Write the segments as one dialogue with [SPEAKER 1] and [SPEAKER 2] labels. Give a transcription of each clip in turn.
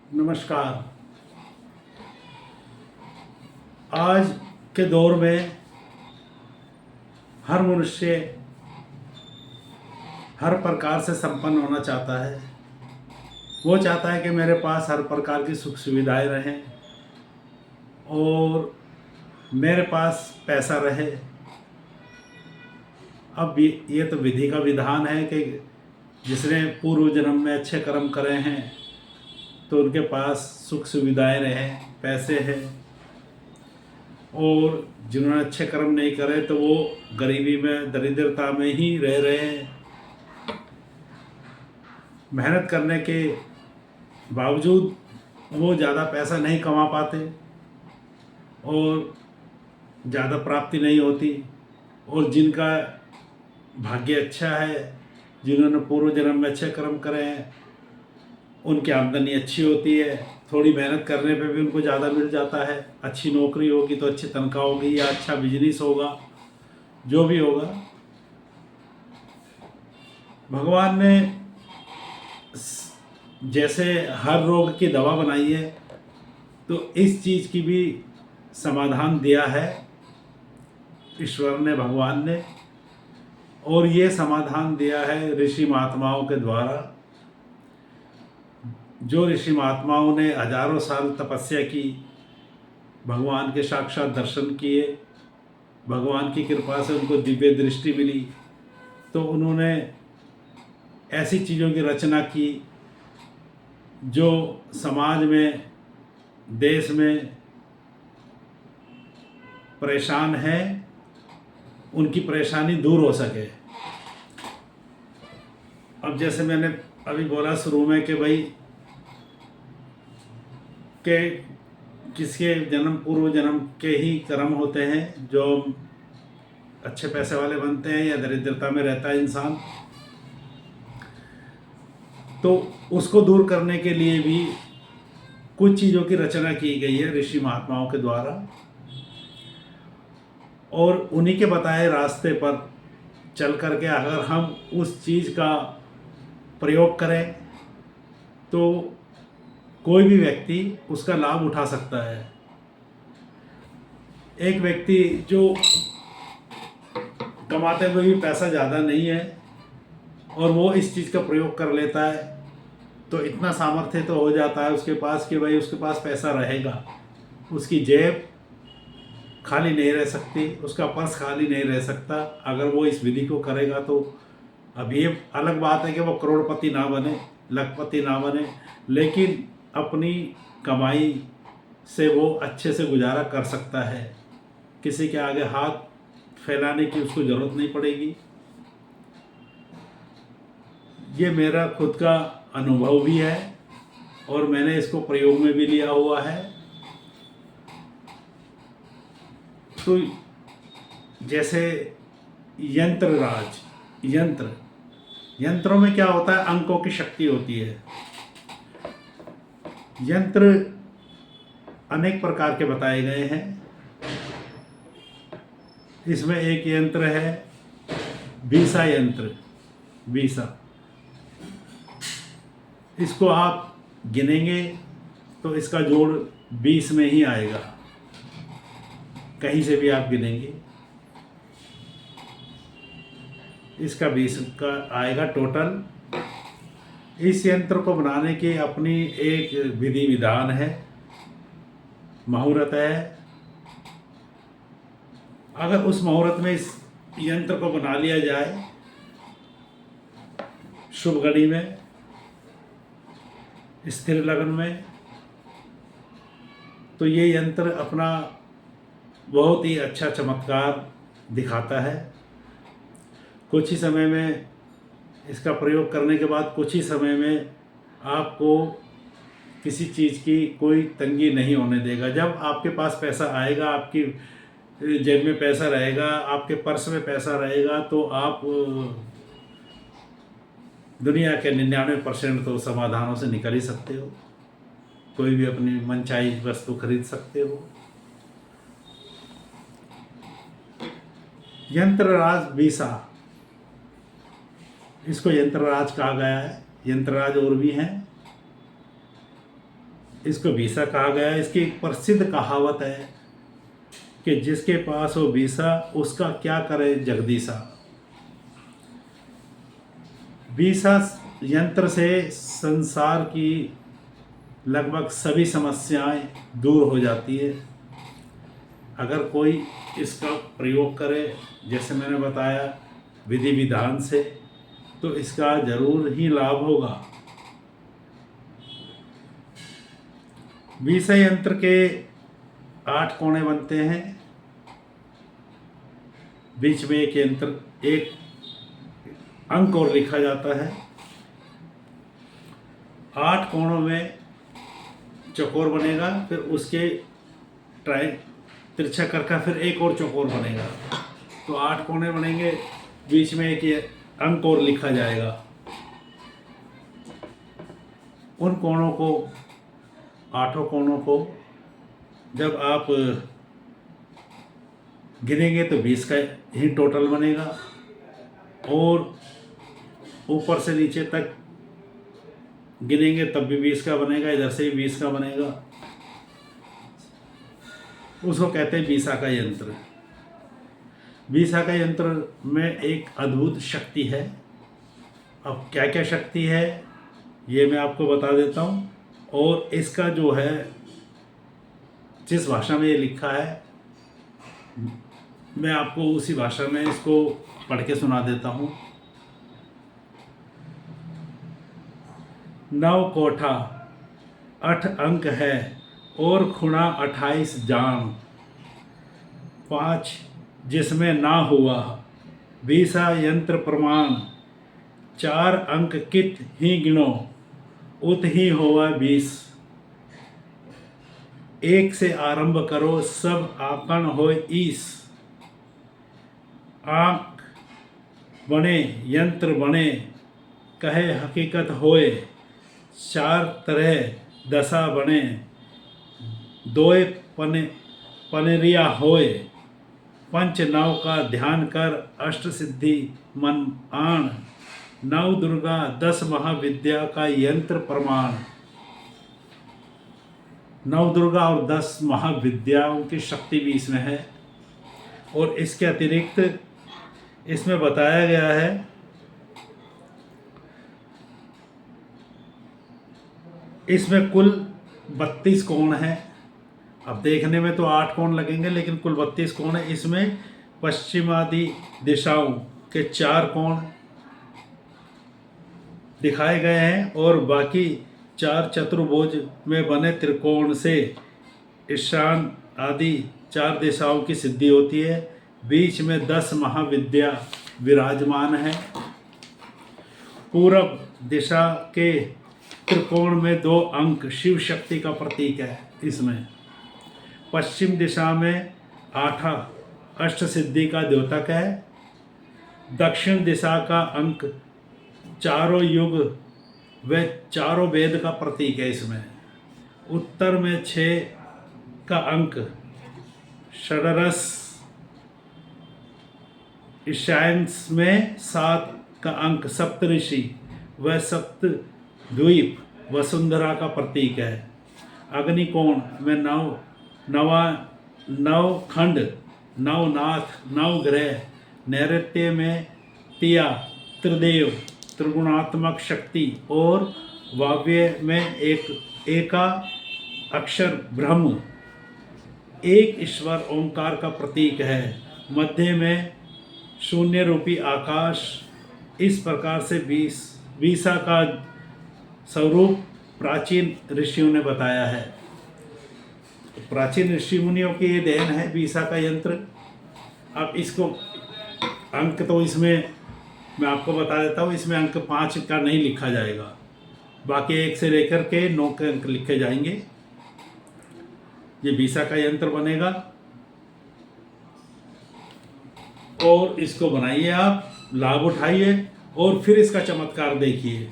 [SPEAKER 1] नमस्कार। आज के दौर में हर मनुष्य हर प्रकार से संपन्न होना चाहता है। वो चाहता है कि मेरे पास हर प्रकार की सुख सुविधाएं रहें और मेरे पास पैसा रहे। अब ये तो विधि का विधान है कि जिसने पूर्व जन्म में अच्छे कर्म करे हैं तो उनके पास सुख सुविधाएं रहें, पैसे हैं, और जिन्होंने अच्छे कर्म नहीं करे तो वो गरीबी में, दरिद्रता में ही रह रहे हैं। मेहनत करने के बावजूद वो ज़्यादा पैसा नहीं कमा पाते और ज़्यादा प्राप्ति नहीं होती। और जिनका भाग्य अच्छा है, जिन्होंने पूर्व जन्म में अच्छे कर्म करे हैं, उनकी आमदनी अच्छी होती है। थोड़ी मेहनत करने पे भी उनको ज़्यादा मिल जाता है। अच्छी नौकरी होगी तो अच्छी तनख्वाह होगी या अच्छा बिजनेस होगा, जो भी होगा। भगवान ने जैसे हर रोग की दवा बनाई है तो इस चीज़ की भी समाधान दिया है ईश्वर ने, भगवान ने। और ये समाधान दिया है ऋषि महात्माओं के द्वारा। जो ऋषि महात्माओं ने हजारों साल तपस्या की, भगवान के साक्षात दर्शन किए, भगवान की कृपा से उनको दिव्य दृष्टि मिली, तो उन्होंने ऐसी चीज़ों की रचना की जो समाज में, देश में परेशान हैं, उनकी परेशानी दूर हो सके। अब जैसे मैंने अभी बोला शुरू में कि भाई के किसके जन्म, पूर्व जन्म के ही कर्म होते हैं जो अच्छे पैसे वाले बनते हैं या दरिद्रता में रहता है इंसान। तो उसको दूर करने के लिए भी कुछ चीज़ों की रचना की गई है ऋषि महात्माओं के द्वारा, और उन्हीं के बताए रास्ते पर चल करके अगर हम उस चीज़ का प्रयोग करें तो कोई भी व्यक्ति उसका लाभ उठा सकता है। एक व्यक्ति जो कमाते हुए भी पैसा ज़्यादा नहीं है और वो इस चीज़ का प्रयोग कर लेता है तो इतना सामर्थ्य तो हो जाता है उसके पास कि भाई उसके पास पैसा रहेगा, उसकी जेब खाली नहीं रह सकती, उसका पर्स खाली नहीं रह सकता अगर वो इस विधि को करेगा। तो अब ये अलग बात है कि वो करोड़पति ना बने, लखपति ना बने, लेकिन अपनी कमाई से वो अच्छे से गुजारा कर सकता है। किसी के आगे हाथ फैलाने की उसको ज़रूरत नहीं पड़ेगी। ये मेरा खुद का अनुभव भी है और मैंने इसको प्रयोग में भी लिया हुआ है। तो जैसे यंत्रों में क्या होता है, अंकों की शक्ति होती है। यंत्र अनेक प्रकार के बताए गए हैं। इसमें एक यंत्र है बीसा यंत्र। बीसा, इसको आप गिनेंगे तो इसका जोड़ 20 में ही आएगा, कहीं से भी आप गिनेंगे इसका 20 का आएगा टोटल। इस यंत्र को बनाने की अपनी एक विधि विधान है, मुहूर्त है। अगर उस मुहूर्त में इस यंत्र को बना लिया जाए शुभ घड़ी में, स्थिर लगन में, तो ये यंत्र अपना बहुत ही अच्छा चमत्कार दिखाता है। कुछ ही समय में इसका प्रयोग करने के बाद कुछ ही समय में आपको किसी चीज़ की कोई तंगी नहीं होने देगा। जब आपके पास पैसा आएगा, आपकी जेब में पैसा रहेगा, आपके पर्स में पैसा रहेगा, तो आप दुनिया के 99% तो समाधानों से निकल ही सकते हो। कोई भी अपनी मनचाही वस्तु खरीद सकते हो। यंत्रराज बीसा, इसको यंत्रराज कहा गया है। यंत्रराज और भी हैं। इसको बीसा कहा गया है। इसकी एक प्रसिद्ध कहावत है कि जिसके पास हो बीसा उसका क्या करे जगदीसा। बीसा यंत्र से संसार की लगभग सभी समस्याएं दूर हो जाती है। अगर कोई इसका प्रयोग करे जैसे मैंने बताया विधि विधान से, तो इसका जरूर ही लाभ होगा। बीसा यंत्र के 8 कोणे बनते हैं। बीच में एक अंक और लिखा जाता है। 8 कोणों में चौकोर बनेगा, फिर उसके तिरछा करके फिर एक और चौकोर बनेगा। तो 8 कोणे बनेंगे, बीच में एक ये अंक और लिखा जाएगा। उन कोणों को 8 कोणों को जब आप गिनेंगे तो 20 का ही टोटल बनेगा, और ऊपर से नीचे तक गिनेंगे तब भी 20 का बनेगा, इधर से भी 20 का बनेगा। उसको कहते हैं बीसा का यंत्र। बीसा का यंत्र में एक अद्भुत शक्ति है। अब क्या क्या शक्ति है ये मैं आपको बता देता हूँ, और इसका जो है जिस भाषा में ये लिखा है मैं आपको उसी भाषा में इसको पढ़ के सुना देता हूँ। 9 कोठा 8 अंक है और खुणा 28 जान, 5 जिसमें ना हुआ बीसा यंत्र प्रमाण, 4 अंक कित ही गिनो उत ही होवा 20, 1 से आरंभ करो सब आकन होय ईस, आंक बने यंत्र बने कहे हकीकत होए, 4 तरह दशा बने दोए पनेरिया होए, पंच नव का ध्यान कर अष्ट सिद्धि मन आण, 9 दुर्गा 10 महाविद्या का यंत्र प्रमाण। 9 दुर्गा और 10 महाविद्याओं की शक्ति भी इसमें है। और इसके अतिरिक्त इसमें बताया गया है इसमें कुल 32 कोण हैं। अब देखने में तो 8 कोण लगेंगे, लेकिन कुल 32 कोण है। इसमें पश्चिमादि दिशाओं के 4 कोण दिखाए गए हैं, और बाकी 4 चतुर्भुज में बने त्रिकोण से ईशान आदि 4 दिशाओं की सिद्धि होती है। बीच में 10 महाविद्या विराजमान है। पूरब दिशा के त्रिकोण में 2 अंक शिव शक्ति का प्रतीक है इसमें। पश्चिम दिशा में 8 अष्ट सिद्धि का द्योतक है। दक्षिण दिशा का अंक चारों युग व चारों वेद का प्रतीक है इसमें। उत्तर में 6 का अंक षडरस, ईशान्य में 7 का अंक सप्तऋषि व सप्तद्वीप वसुंधरा का प्रतीक है। अग्निकोण में 9 खंड, 9 नाथ, 9 ग्रह। नैऋत्य में तिया त्रिदेव त्रिगुणात्मक शक्ति, और वाव्य में एका अक्षर ब्रह्म, एक ईश्वर ओंकार का प्रतीक है। मध्य में शून्य रूपी आकाश। इस प्रकार से बीसा का स्वरूप प्राचीन ऋषियों ने बताया है। प्राचीन ऋषि मुनियों की ये देन है बीसा का यंत्र। अब इसको अंक तो इसमें मैं आपको बता देता हूँ, इसमें अंक 5 का नहीं लिखा जाएगा, बाकी 1 से लेकर के 9 के अंक लिखे जाएंगे। ये बीसा का यंत्र बनेगा, और इसको बनाइए आप, लाभ उठाइए, और फिर इसका चमत्कार देखिए।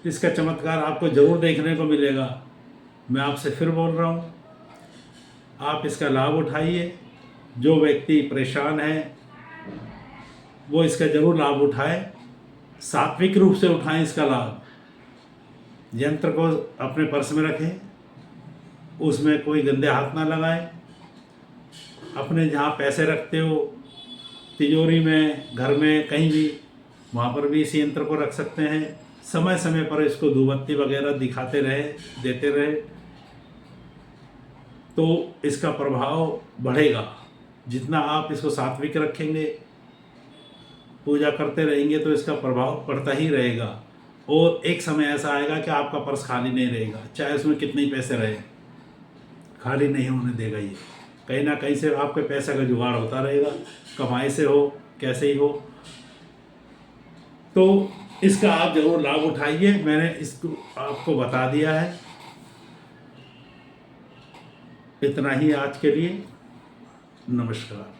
[SPEAKER 1] इसका चमत्कार आपको जरूर देखने को मिलेगा। मैं आपसे फिर बोल रहा हूँ, आप इसका लाभ उठाइए। जो व्यक्ति परेशान है वो इसका जरूर लाभ उठाए, सात्विक रूप से उठाएं इसका लाभ। यंत्र को अपने पर्स में रखें, उसमें कोई गंदे हाथ ना लगाएं। अपने जहाँ पैसे रखते हो, तिजोरी में, घर में, कहीं भी, वहाँ पर भी इस यंत्र को रख सकते हैं। समय समय पर इसको धूपबत्ती वगैरह दिखाते रहे, देते रहे, तो इसका प्रभाव बढ़ेगा। जितना आप इसको सात्विक रखेंगे, पूजा करते रहेंगे, तो इसका प्रभाव पड़ता ही रहेगा। और एक समय ऐसा आएगा कि आपका पर्स खाली नहीं रहेगा, चाहे उसमें कितने ही पैसे रहे, खाली नहीं होने देगा ये। कहीं ना कहीं से आपके पैसे का जुगाड़ होता रहेगा, कमाई से हो, कैसे ही हो। तो इसका आप ज़रूर लाभ उठाइए। मैंने इसको आपको बता दिया है। इतना ही आज के लिए। नमस्कार।